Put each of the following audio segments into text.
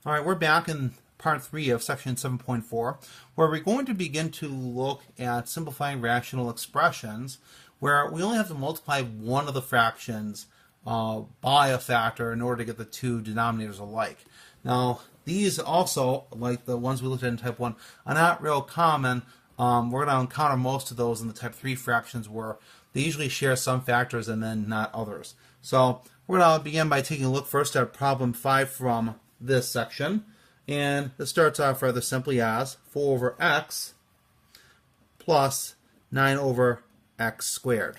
All right, we're back in part 3 of section 7.4, where we're going to begin to look at simplifying rational expressions, where we only have to multiply one of the fractions by a factor in order to get the two denominators alike. Now, these also, like the ones we looked at in type 1, are not real common. We're going to encounter most of those in the type 3 fractions where they usually share some factors and then not others. So we're going to begin by taking a look first at problem 5 from this section. And this starts off rather simply as 4 over x plus 9 over x squared.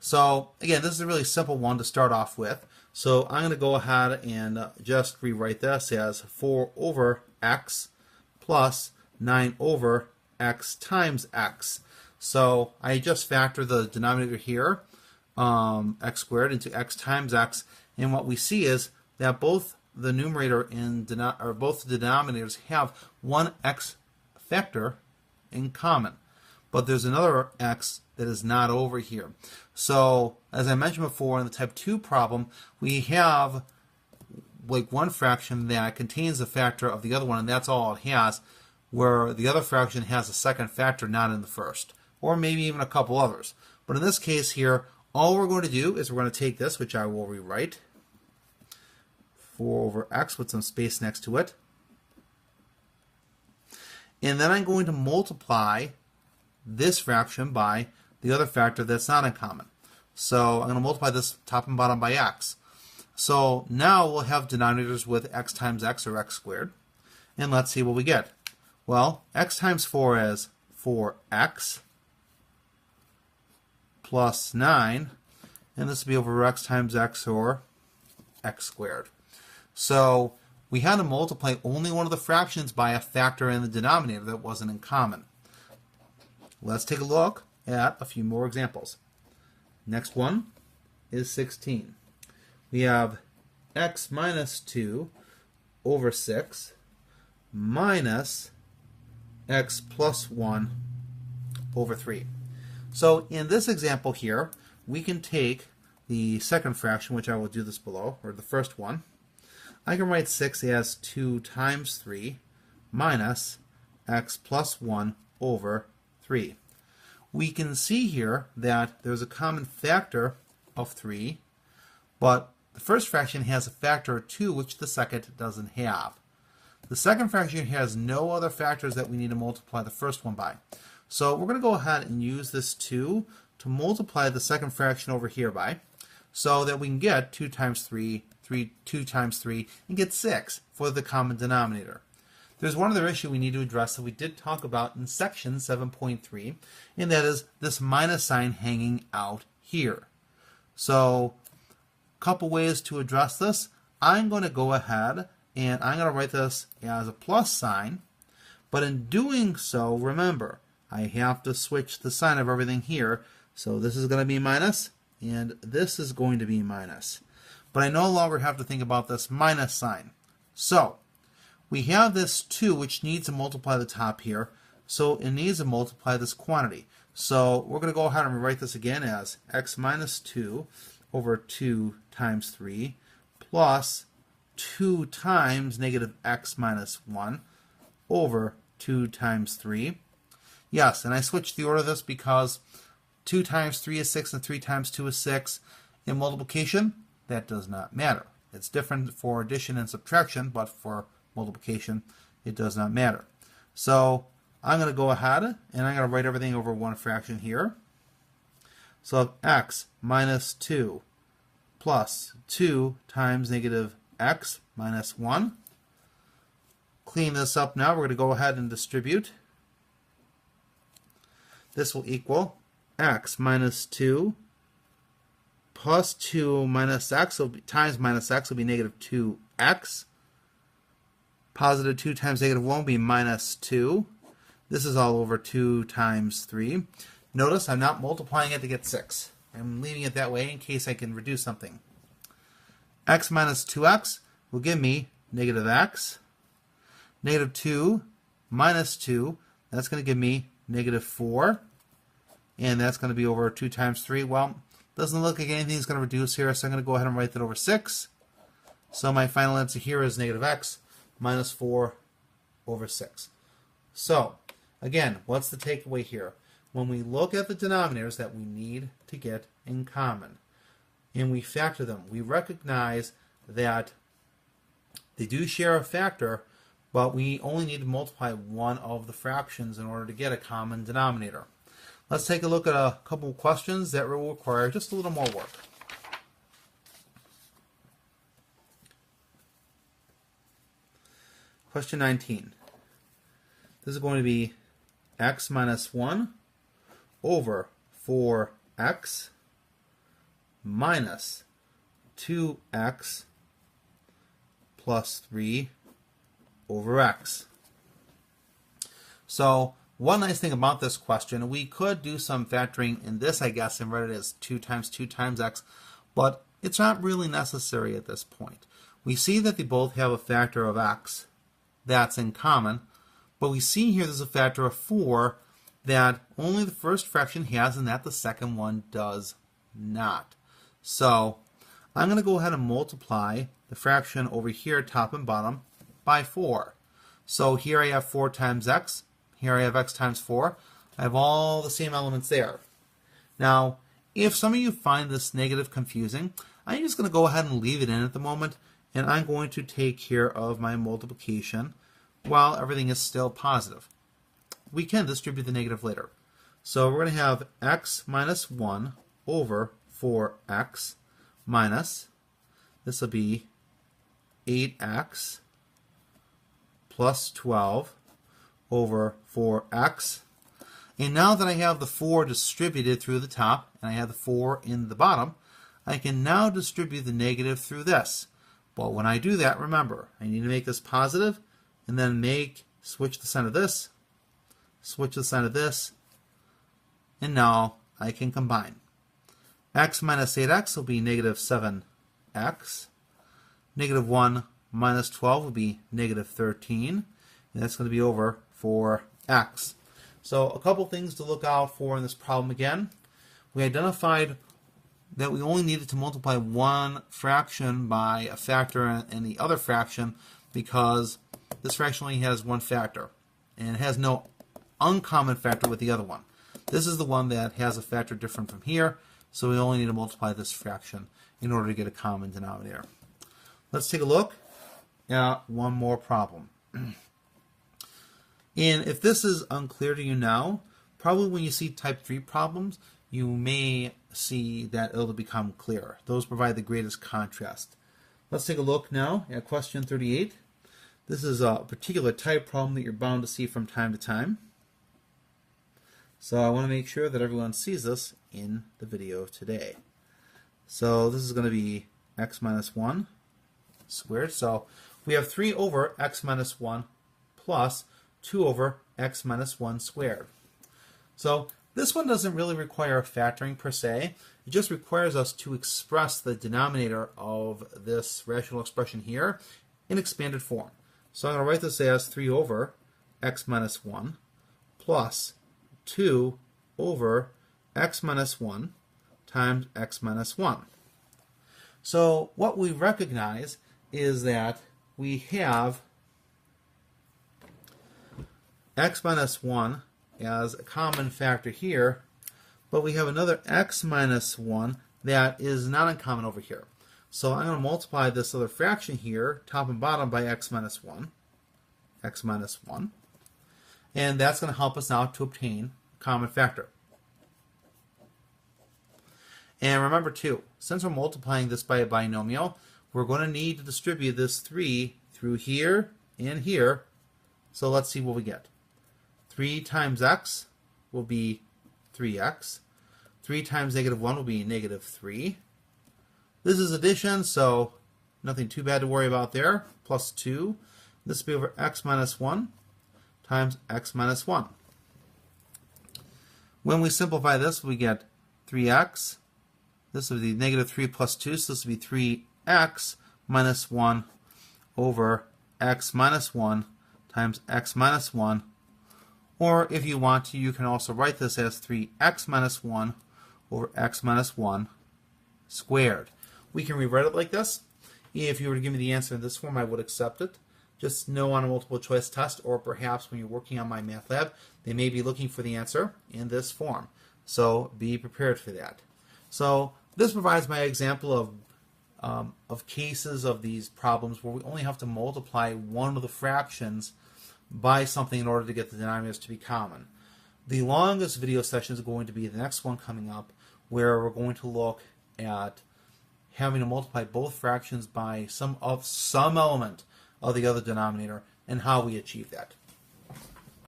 So again, this is a really simple one to start off with. So I'm going to go ahead and just rewrite this as 4 over x plus 9 over x times x. So I just factor the denominator here, x squared, into x times x, and what we see is that both the numerator and both the denominators have one x factor in common, but there's another x that is not over here. So as I mentioned before, in the type 2 problem, we have like one fraction that contains a factor of the other one, and that's all it has, where the other fraction has a second factor not in the first, or maybe even a couple others. But in this case here, all we're going to do is we're going to take this, which I will rewrite, 4 over x with some space next to it. And then I'm going to multiply this fraction by the other factor that's not in common. So I'm going to multiply this top and bottom by x. So now we'll have denominators with x times x, or x squared. And let's see what we get. Well, x times 4 is 4x plus 9. And this will be over x times x, or x squared. So we had to multiply only one of the fractions by a factor in the denominator that wasn't in common. Let's take a look at a few more examples. Next one is 16. We have x minus 2 over 6 minus x plus 1 over 3. So in this example here, we can take the second fraction, which I will do this below, or the first one. I can write 6 as 2 times 3 minus x plus 1 over 3. We can see here that there's a common factor of 3, but the first fraction has a factor of 2, which the second doesn't have. The second fraction has no other factors that we need to multiply the first one by. So we're going to go ahead and use this 2 to multiply the second fraction over here by, so that we can get 2 times 3, 2 times 3, and get 6 for the common denominator. There's one other issue we need to address that we did talk about in section 7.3, and that is this minus sign hanging out here. So a couple ways to address this. I'm going to go ahead and I'm going to write this as a plus sign, but in doing so, remember, I have to switch the sign of everything here. So this is going to be minus, and this is going to be minus. But I no longer have to think about this minus sign. So we have this 2, which needs to multiply the top here. So it needs to multiply this quantity. So we're going to go ahead and rewrite this again as x minus 2 over 2 times 3 plus 2 times negative x minus 1 over 2 times 3. Yes, and I switched the order of this because 2 times 3 is 6 and 3 times 2 is 6. In multiplication, that does not matter. It's different for addition and subtraction, but for multiplication, it does not matter. So I'm going to go ahead and I'm going to write everything over one fraction here. So x minus 2 plus 2 times negative x minus 1. Clean this up now. We're going to go ahead and distribute. This will equal x minus 2 plus 2 minus x times minus x will be negative 2x. Positive 2 times negative 1 will be minus 2. This is all over 2 times 3. Notice I'm not multiplying it to get 6. I'm leaving it that way in case I can reduce something. X minus 2x will give me negative x. Negative 2 minus 2, that's going to give me negative 4. And that's going to be over 2 times 3. Well, doesn't look like anything's going to reduce here, so I'm going to go ahead and write that over 6. So my final answer here is negative x minus 4 over 6. So, again, what's the takeaway here? When we look at the denominators that we need to get in common, and we factor them, we recognize that they do share a factor, but we only need to multiply one of the fractions in order to get a common denominator. Let's take a look at a couple of questions that will require just a little more work. Question 19. This is going to be x minus 1 over 4x minus 2x plus 3 over x. So one nice thing about this question, we could do some factoring in this, I guess, and write it as 2 times 2 times x, but it's not really necessary at this point. We see that they both have a factor of x that's in common, but we see here there's a factor of 4 that only the first fraction has and that the second one does not. So I'm going to go ahead and multiply the fraction over here, top and bottom, by 4. So here I have 4 times x. Here I have x times 4. I have all the same elements there. Now, if some of you find this negative confusing, I'm just going to go ahead and leave it in at the moment, and I'm going to take care of my multiplication while everything is still positive. We can distribute the negative later. So we're going to have x minus 1 over 4x minus, this will be 8x plus 12 over 4x. And now that I have the 4 distributed through the top and I have the 4 in the bottom, I can now distribute the negative through this. But when I do that, remember, I need to make this positive and then switch the sign of this, switch the sign of this, and now I can combine. X minus 8x will be negative 7x. Negative 1 minus 12 will be negative 13. And that's going to be over 4x. So a couple things to look out for in this problem again. We identified that we only needed to multiply one fraction by a factor in the other fraction because this fraction only has one factor. And it has no uncommon factor with the other one. This is the one that has a factor different from here, so we only need to multiply this fraction in order to get a common denominator. Let's take a look at one more problem. And if this is unclear to you now, probably when you see type 3 problems, you may see that it'll become clearer. Those provide the greatest contrast. Let's take a look now at question 38. This is a particular type problem that you're bound to see from time to time. So I want to make sure that everyone sees this in the video today. So this is going to be x minus 1 squared. So we have 3 over x minus 1 plus 2 over x minus 1 squared. So this one doesn't really require factoring per se. It just requires us to express the denominator of this rational expression here in expanded form. So I'm going to write this as 3 over x minus 1 plus 2 over x minus 1 times x minus 1. So what we recognize is that we have x minus 1 as a common factor here, but we have another x minus 1 that is not uncommon over here. So I'm going to multiply this other fraction here, top and bottom, by x minus 1, and that's going to help us out to obtain a common factor. And remember too, since we're multiplying this by a binomial, we're going to need to distribute this 3 through here and here. So let's see what we get. 3 times x will be 3x. 3 times negative 1 will be negative 3. This is addition, so nothing too bad to worry about there. Plus 2. This will be over x minus 1 times x minus 1. When we simplify this, we get 3x. This will be negative 3 plus 2, so this will be 3x minus 1 over x minus 1 times x minus 1. Or if you want to, you can also write this as 3x minus 1 over x minus 1 squared. We can rewrite it like this. If you were to give me the answer in this form, I would accept it. just know on a multiple choice test, or perhaps when you're working on MyMathLab, they may be looking for the answer in this form. So be prepared for that. So this provides my example of cases of these problems where we only have to multiply one of the fractions by something in order to get the denominators to be common. The longest video session is going to be the next one coming up, where we're going to look at having to multiply both fractions by some element of the other denominator and how we achieve that.